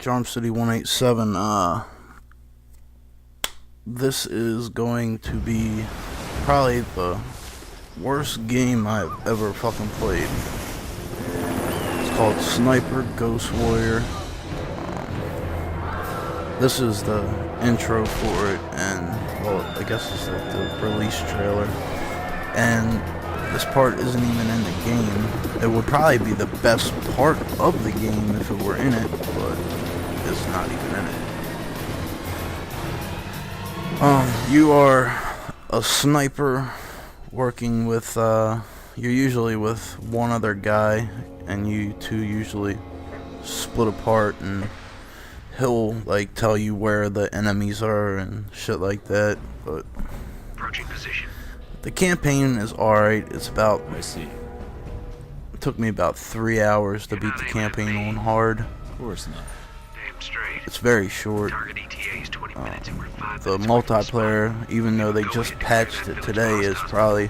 Charm City 187. This is going to be probably the worst game I've ever fucking played. It's called Sniper Ghost Warrior. This is the intro for it, and well, I guess it's like the release trailer. And this part isn't even in the game. It would probably be the best part of the game if it were in it, but it's not even in it. You are a sniper working with, you're usually with one other guy, and you two usually split apart, and he'll like tell you where the enemies are and shit like that. But approaching position. The campaign is alright. It's about, I see. it took me about 3 hours to beat the campaign on hard. Of course not. Damn straight. It's very short. Target ETA is 20 minutes and we're 5 The minutes away from multiplayer, even though they just patched it today, is probably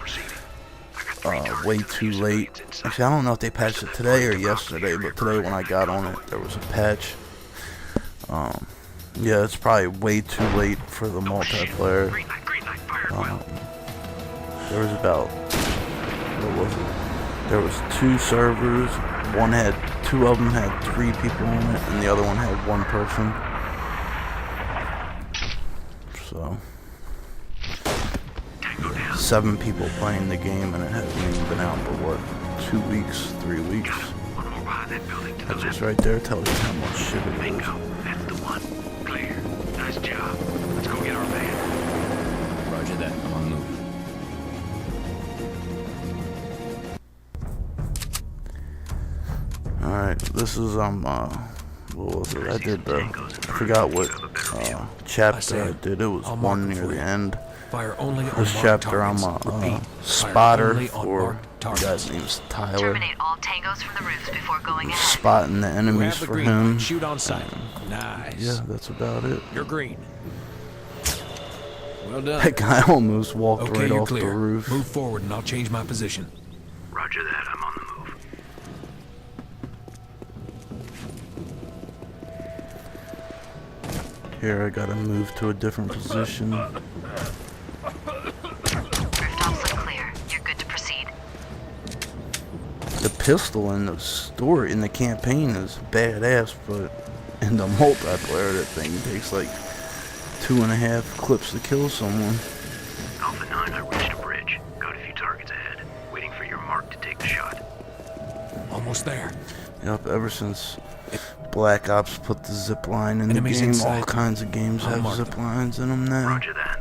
way too late. Actually, I don't know if they patched it today or yesterday, but today when I got on it, there was a patch. Yeah, it's probably way too late for the multiplayer. Green light, fired well. There was about, what was it? There was 2 servers. Two of them had 3 people on it, and the other one had 1 person. So, 7 people playing the game, and it hasn't even been out for what, 2 weeks, 3 weeks. One more behind that building to the That just left. right there tells you how much shit it is. Bingo, that's the one. Clear. Nice job. Let's go get our van. Roger that. I'm on the move. Alright, this is, what was it? I did I forgot what, chapter I did. It was one near the end. Fire only on This marked chapter, I'm targets. a Repeat, spotter fire only on for, marked the guy's targets. name's Tyler. Terminate all tangos from the roofs before going ahead. Spotting the enemies Grab the for green him. light, shoot on sight. Nice. Yeah, that's about it. You're green. Well done. That guy almost walked Okay, right you're off clear. the roof. Move forward and I'll change my position. Roger that. I'm on the move. Here, I gotta move to a different position. Rooftops look clear. You're good to proceed. The pistol in the story, in the campaign, is badass, but in the multiplayer, that thing takes like 2.5 clips to kill someone. Alpha 9, I reached a bridge. Got a few targets ahead. Waiting for your mark to take the shot. Almost there. Yep, ever since Black Ops put the zip line in Enemies the game, inside. all kinds of games I'll have mark zip them. lines in them now. Roger that.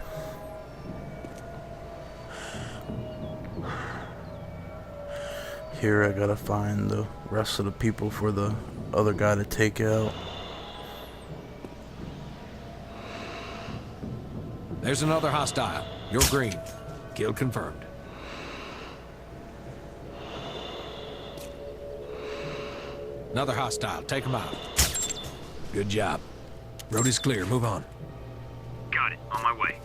Here I gotta find the rest of the people for the other guy to take out. There's another hostile. You're green. Kill confirmed. Another hostile. Take him out. Good job. Road is clear. Move on. Got it. On my way.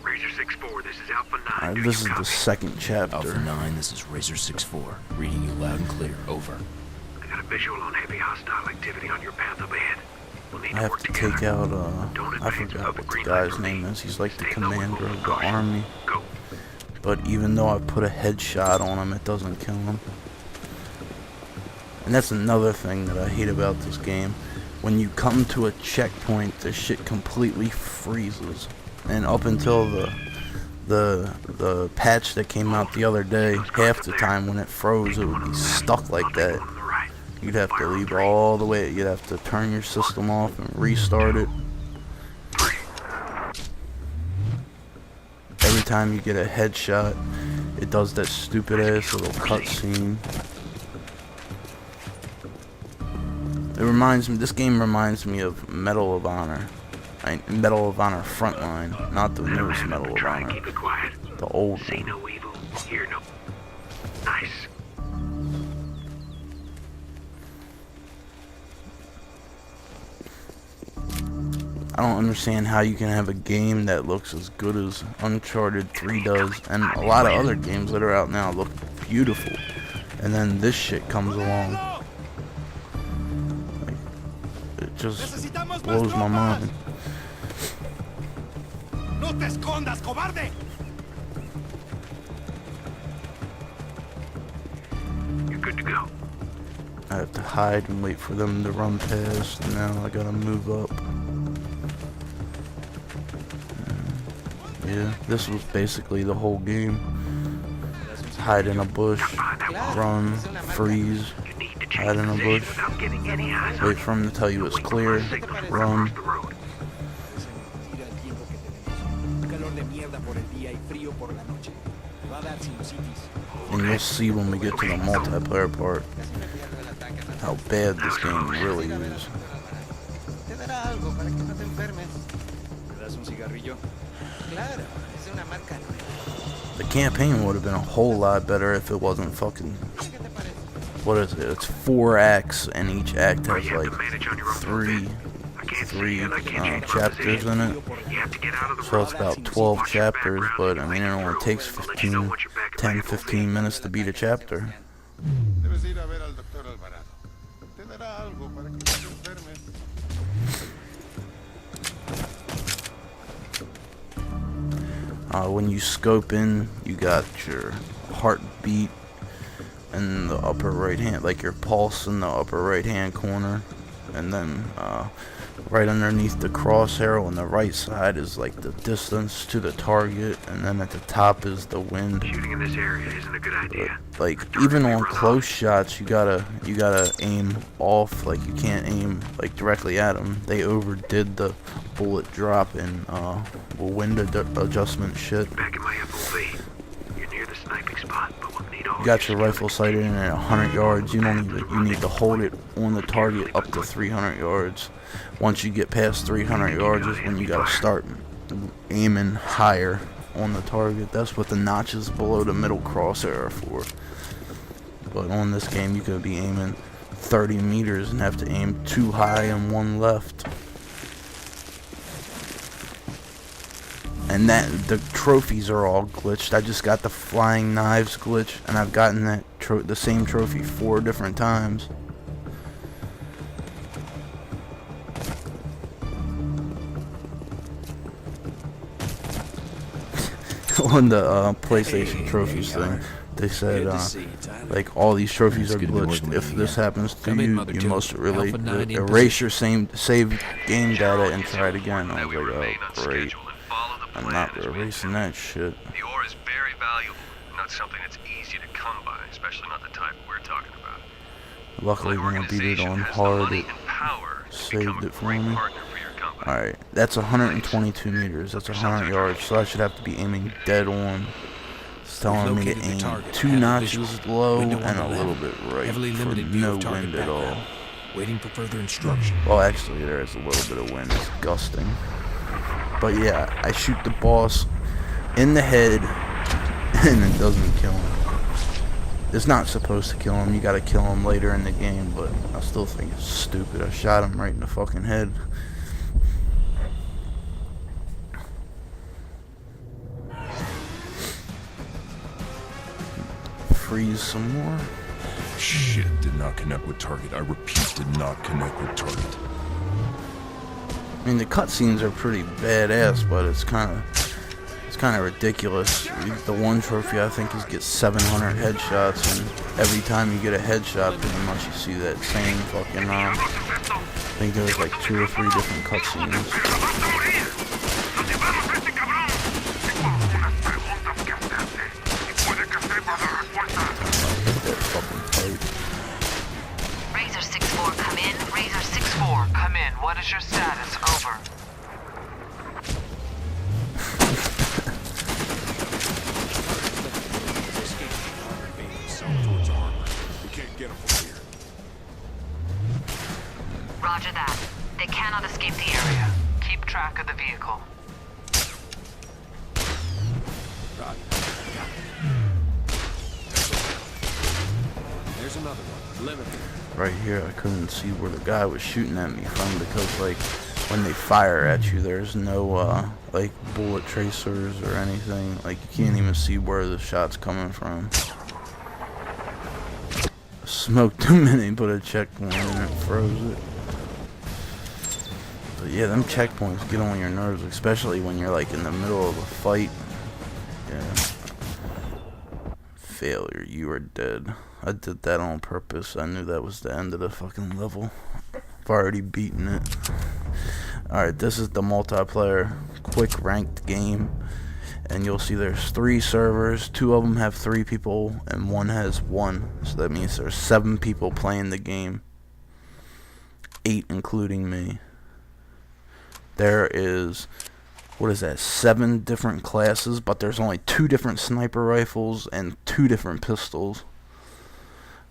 Razor 6-4, this is Alpha 9. Alright, Do this you is the copy? second chapter. Alpha 9, this is Razor 6-4. Reading you loud and clear. Over. I got a visual on heavy hostile activity on your path up ahead. We'll need I to have work to together. take out, Don't I advance forgot above what the green guy's light for me. name is. He's like the Stay low and commander move of with the caution. army. Go. But even though I put a headshot on him, it doesn't kill him. And that's another thing that I hate about this game. When you come to a checkpoint, the shit completely freezes. And up until the patch that came out the other day, half the time when it froze, it would be stuck like that. On the right. You'd have to leave all the way. You'd have to turn your system off and restart it. Every time you get a headshot, it does that stupid ass little cutscene. It reminds me. This game reminds me of Medal of Honor. Medal of Honor Frontline, not the newest Medal of Try and Honor, keep it quiet. the old See one. no evil, hear no. Nice. I don't understand how you can have a game that looks as good as Uncharted 3 does, and a lot of other games that are out now look beautiful, and then this shit comes along. Like, it just blows my mind. No te escondas, cobarde. You're good to go. I have to hide and wait for them to run past, and now I gotta move up. Yeah, this was basically the whole game. Hide in a bush, run, freeze, hide in a bush, wait for him to tell you it's clear, run. And you'll see when we get to the multiplayer part how bad this game really is. The campaign would have been a whole lot better if it wasn't fucking... What is it? It's 4 acts, and each act has like three chapters in it. So it's about 12 chapters, but I mean it only takes 10-15 minutes to beat a chapter. When you scope in, you got your heartbeat in the upper right hand, like your pulse in the upper right hand corner, and then right underneath the crosshair on the right side is like the distance to the target, and then at the top is the wind. Shooting in this area isn't a good idea. Like even on close shots, you gotta aim off. Like you can't aim like directly at them. They overdid the bullet drop and wind adjustment shit. Back in my FOV. You're near the sniping spot, but we'll need all You got your rifle sighted in at 100 yards. You need to hold it on the target up to 300 yards. Once you get past 300 yards is when you gotta start aiming higher on the target. That's what the notches below the middle crosshair are for. But on this game, you could be aiming 30 meters and have to aim 2 high and 1 left. And that the trophies are all glitched. I just got the flying knives glitch, and I've gotten that the same trophy 4 different times. On the PlayStation trophies thing, they said like all these trophies are glitched. If this happens to you, you must really erase your saved game data and try it again. I was like, oh great, I'm not erasing that shit. The ore is very valuable, not something that's easy to come by, especially not the type we're talking about. Luckily, when I beat it on hard, it saved it for me. Alright, that's 122 meters, that's 100 yards, so I should have to be aiming dead on. It's telling me to aim 2 notches low and a little bit right for no wind at all. Waiting for further instruction. Well, actually, there is a little bit of wind, it's gusting. But yeah, I shoot the boss in the head, and it doesn't kill him. It's not supposed to kill him, you gotta kill him later in the game, but I still think it's stupid. I shot him right in the fucking head. Freeze some more. Shit, did not connect with target. I repeat, did not connect with target. I mean, the cutscenes are pretty badass, but it's kind of ridiculous. The one trophy I think is get 700 headshots, and every time you get a headshot, pretty much you see that same fucking. I think there's like 2 or 3 different cutscenes. Razor 6-4, come in. Razor 6-4, come in. What is your status? Over. Roger that. They cannot escape the area. Keep track of the vehicle. There's another one. Limit. Right here, I couldn't see where the guy was shooting at me from because like when they fire at you, there's no like bullet tracers or anything. Like you can't even see where the shot's coming from. Smoked too many, put a checkpoint and it froze it. But yeah, them checkpoints get on your nerves, especially when you're like in the middle of a fight. Yeah. Failure, you are dead. I did that on purpose. I knew that was the end of the fucking level. I've already beaten it. Alright, this is the multiplayer quick ranked game. And you'll see there's 3 servers. 2 of them have 3 people and 1 has 1. So that means there's 7 people playing the game. 8 including me. There is, what is that, 7 different classes, but there's only 2 different sniper rifles and 2 different pistols.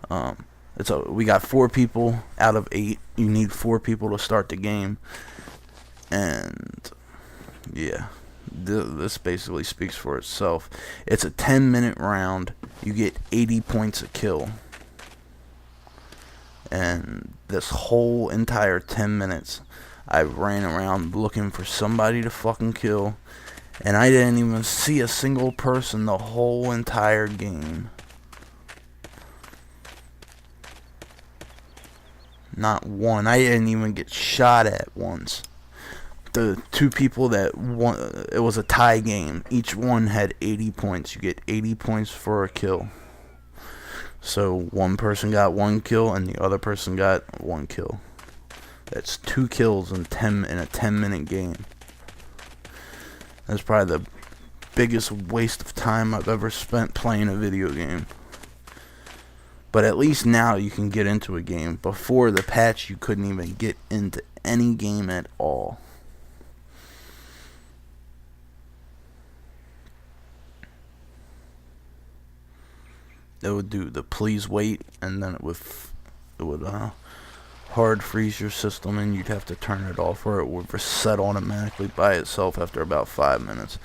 We got 4 people out of 8. You need 4 people to start the game. And yeah, this basically speaks for itself. It's a 10-minute round. You get 80 points a kill. And this whole entire 10 minutes, I ran around looking for somebody to fucking kill, and I didn't even see a single person the whole entire game. Not one. I didn't even get shot at once. The 2 people that won, it was a tie game. Each one had 80 points. You get 80 points for a kill. So one person got 1 kill and the other person got 1 kill. That's 2 kills in a 10-minute game. That's probably the biggest waste of time I've ever spent playing a video game. But at least now you can get into a game. Before the patch, you couldn't even get into any game at all. It would do the please wait, and then it would hard freeze your system, and you'd have to turn it off, or it would reset automatically by itself after about 5 minutes.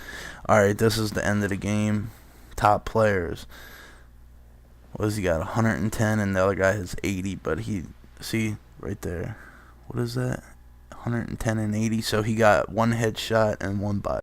Alright, this is the end of the game. Top players. What has he got? 110, and the other guy has 80, but he, see, right there. What is that? 110 and 80, so he got 1 headshot and 1 body.